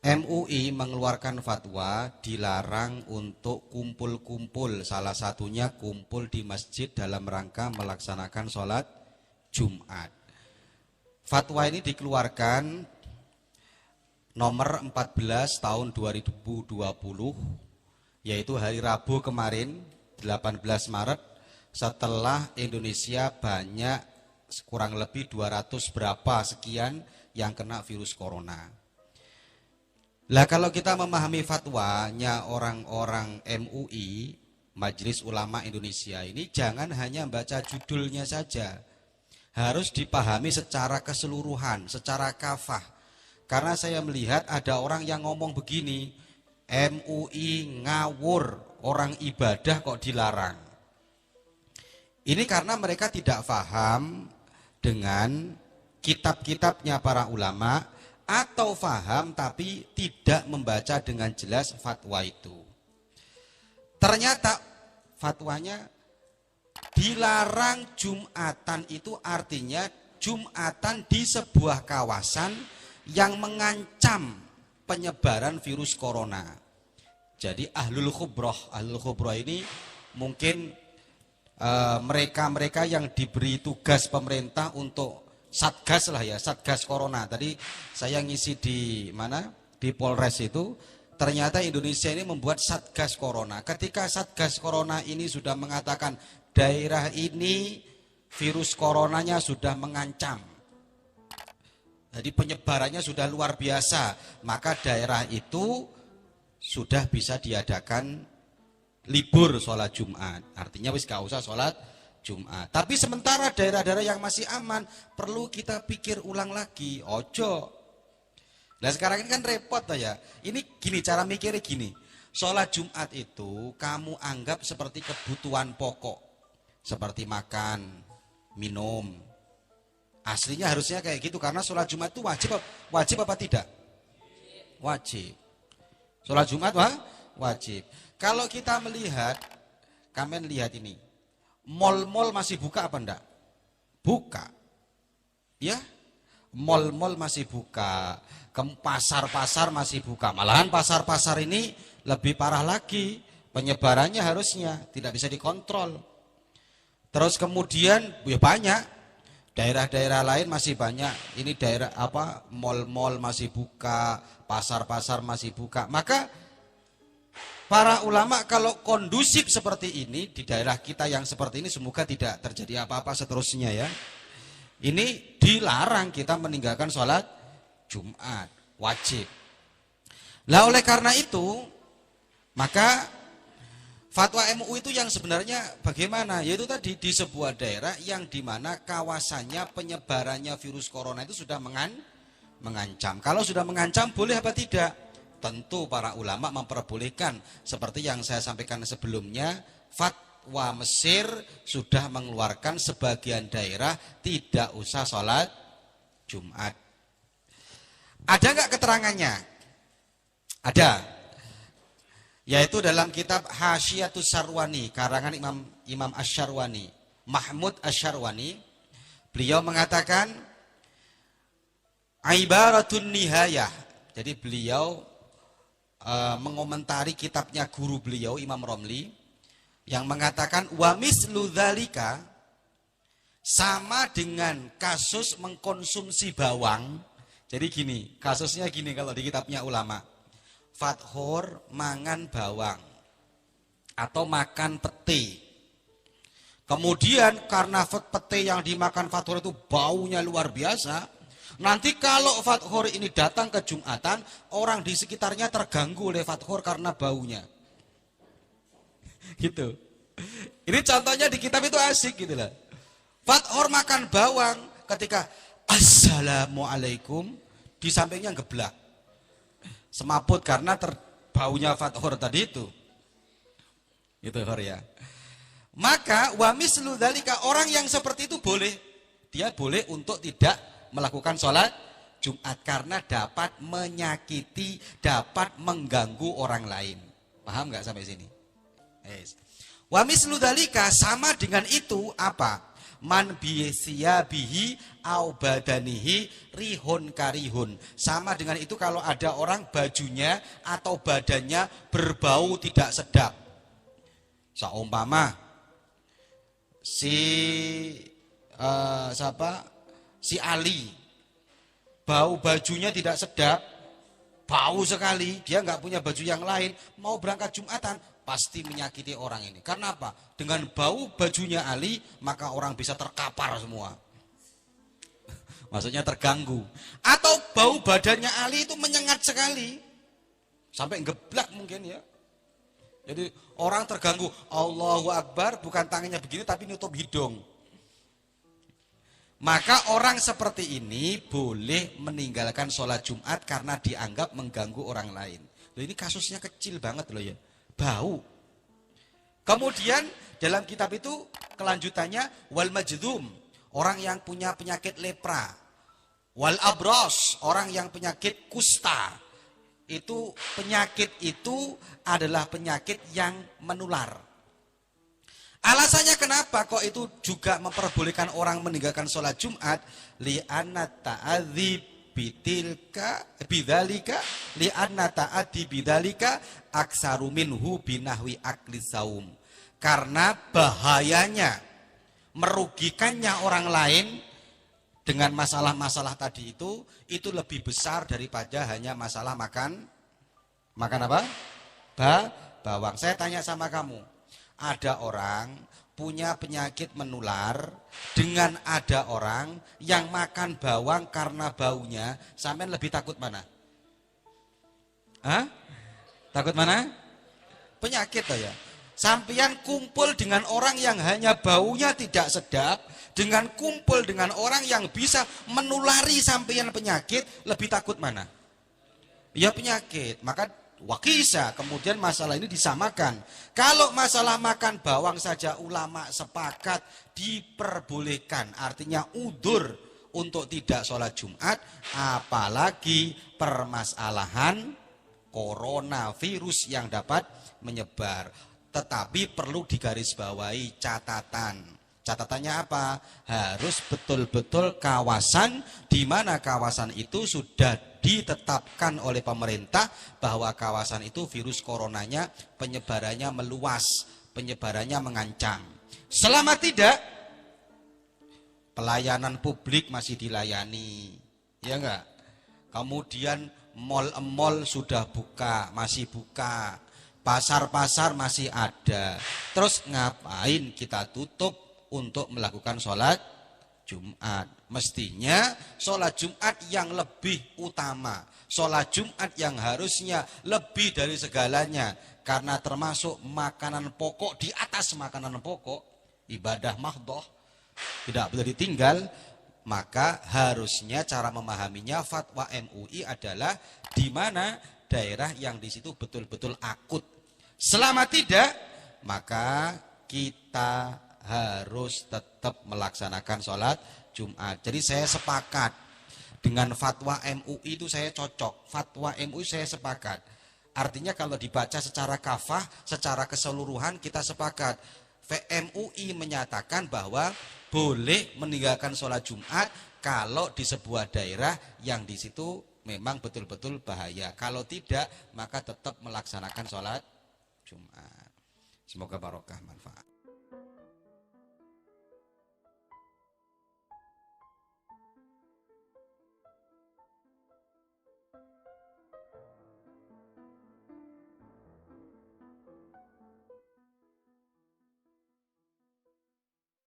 MUI mengeluarkan fatwa dilarang untuk kumpul-kumpul, salah satunya kumpul di masjid dalam rangka melaksanakan sholat Jumat. Fatwa ini dikeluarkan nomor 14 tahun 2020, yaitu hari Rabu kemarin 18 Maret, setelah Indonesia banyak kurang lebih 200 berapa sekian yang kena virus corona. Lah kalau kita memahami fatwanya orang-orang MUI, Majelis Ulama Indonesia ini, jangan hanya baca judulnya saja. Harus dipahami secara keseluruhan, secara kafah. Karena saya melihat ada orang yang ngomong begini, MUI ngawur, orang ibadah kok dilarang. Ini karena mereka tidak paham dengan kitab-kitabnya para ulama, atau paham tapi tidak membaca dengan jelas fatwa itu. Ternyata fatwanya dilarang Jumatan itu artinya Jumatan di sebuah kawasan yang mengancam penyebaran virus corona. Jadi ahlul khubroh ini mungkin mereka-mereka yang diberi tugas pemerintah untuk satgas lah ya, satgas corona. Tadi saya ngisi di mana? Di Polres itu, ternyata Indonesia ini membuat satgas corona. Ketika satgas corona ini sudah mengatakan daerah ini virus coronanya sudah mengancam, jadi penyebarannya sudah luar biasa, maka daerah itu sudah bisa diadakan libur sholat Jumat. Artinya wis gak usah sholat Jumat. Tapi sementara daerah-daerah yang masih aman, perlu kita pikir ulang lagi. Ojo. Nah sekarang ini kan repot ya. Ini gini, cara mikirnya gini. Sholat Jumat itu kamu anggap seperti kebutuhan pokok. Seperti makan, minum. Aslinya harusnya kayak gitu, karena sholat Jumat itu wajib apa tidak? Wajib. Sholat Jumat wajib. Kalau kita melihat, kalian lihat ini, mal-mal masih buka apa enggak? Buka. Ya, mal-mal masih buka, pasar-pasar masih buka. Malahan pasar-pasar ini lebih parah lagi, penyebarannya harusnya tidak bisa dikontrol. Terus kemudian ya banyak daerah-daerah lain masih banyak. Ini daerah apa? Mal-mal masih buka, pasar-pasar masih buka. Maka para ulama kalau kondusif seperti ini di daerah kita yang seperti ini, semoga tidak terjadi apa-apa seterusnya ya. Ini dilarang kita meninggalkan sholat Jumat, wajib. Lah oleh karena itu, maka fatwa MUI itu yang sebenarnya bagaimana? Yaitu tadi di sebuah daerah yang dimana kawasannya penyebarannya virus corona itu sudah mengancam. Kalau sudah mengancam boleh apa tidak? Tentu para ulama memperbolehkan. Seperti yang saya sampaikan sebelumnya, fatwa Mesir sudah mengeluarkan sebagian daerah tidak usah sholat Jumat. Ada nggak keterangannya? Ada. Yaitu dalam kitab Hasyiatus Syarwani, karangan Imam Asy-Syarwani, Mahmud Asy-Syarwani. Beliau mengatakan ibaratun nihayah. Jadi beliau mengomentari kitabnya guru beliau Imam Romli yang mengatakan wa mislu dzalika, sama dengan kasus mengkonsumsi bawang. Jadi gini, kasusnya gini kalau di kitabnya ulama. Fathur mangan bawang atau makan pete. Kemudian karena pete yang dimakan Fathur itu baunya luar biasa. Nanti kalau Fathur ini datang ke Jumatan, orang di sekitarnya terganggu oleh Fathur karena baunya. Gitu. Ini contohnya di kitab itu asik gitu lah. Fathur makan bawang, ketika Assalamualaikum, di sampingnya geblak. Semaput karena baunya Fathur tadi itu. Gitu ya. Maka wa mislu dzalika, orang yang seperti itu boleh, dia boleh untuk tidak melakukan sholat Jumat karena dapat menyakiti, dapat mengganggu orang lain. Paham nggak sampai sini? Wa mislu dzalika, sama dengan itu apa? Man bihi au badanihi rihun karihun. Sama dengan itu kalau ada orang bajunya atau badannya berbau tidak sedap. Seumpama si Ali, bau bajunya tidak sedap, bau sekali, dia nggak punya baju yang lain, mau berangkat Jumatan, pasti menyakiti orang ini. Karena apa? Dengan bau bajunya Ali, maka orang bisa terkapar semua. Maksudnya terganggu. Atau bau badannya Ali itu menyengat sekali, sampai ngeblak mungkin ya. Jadi orang terganggu, Allahu Akbar, bukan tangannya begini tapi nutup hidung. Maka orang seperti ini boleh meninggalkan sholat Jumat karena dianggap mengganggu orang lain. Loh, ini kasusnya kecil banget loh ya, bau. Kemudian dalam kitab itu kelanjutannya wal majdum, orang yang punya penyakit lepra. Wal abros, orang yang penyakit kusta. Itu penyakit itu adalah penyakit yang menular. Alasannya kenapa kok itu juga memperbolehkan orang meninggalkan sholat Jumat? Li'anna ta'adzi bidzalika li'anna ta'adzi bidzalika aksaru minhu binahwi akli saum. Karena bahayanya, merugikannya orang lain dengan masalah-masalah tadi itu lebih besar daripada hanya masalah makan apa? Bawang. Saya tanya sama kamu, ada orang punya penyakit menular dengan ada orang yang makan bawang karena baunya, sampean lebih takut mana? Hah? Takut mana? Penyakit toh ya. Sampean kumpul dengan orang yang hanya baunya tidak sedap, dengan kumpul dengan orang yang bisa menulari sampean penyakit, lebih takut mana? Ya penyakit. Maka wakisa, kemudian masalah ini disamakan. Kalau masalah makan bawang saja ulama sepakat diperbolehkan, artinya udzur untuk tidak sholat Jumat, apalagi permasalahan coronavirus yang dapat menyebar. Tetapi perlu digarisbawahi catatan. Catatannya apa? Harus betul-betul kawasan di mana kawasan itu sudah ditetapkan oleh pemerintah bahwa kawasan itu virus coronanya penyebarannya meluas, penyebarannya mengancam. Selama tidak, pelayanan publik masih dilayani, ya enggak? Kemudian mal-mal sudah buka, masih buka. Pasar-pasar masih ada. Terus ngapain kita tutup untuk melakukan sholat Jumat? Mestinya sholat Jumat yang lebih utama. Sholat Jumat yang harusnya lebih dari segalanya. Karena termasuk makanan pokok di atas makanan pokok. Ibadah mahdhah. Tidak boleh ditinggal. Maka harusnya cara memahaminya fatwa MUI adalah di mana daerah yang di situ betul-betul akut. Selama tidak, maka kita harus tetap melaksanakan sholat Jumat. Jadi saya sepakat dengan fatwa MUI itu, saya cocok. Fatwa MUI saya sepakat. Artinya kalau dibaca secara kafah, secara keseluruhan kita sepakat. MUI menyatakan bahwa boleh meninggalkan sholat Jumat kalau di sebuah daerah yang di situ memang betul-betul bahaya. Kalau tidak, maka tetap melaksanakan sholat Jumat. Semoga barokah manfaat.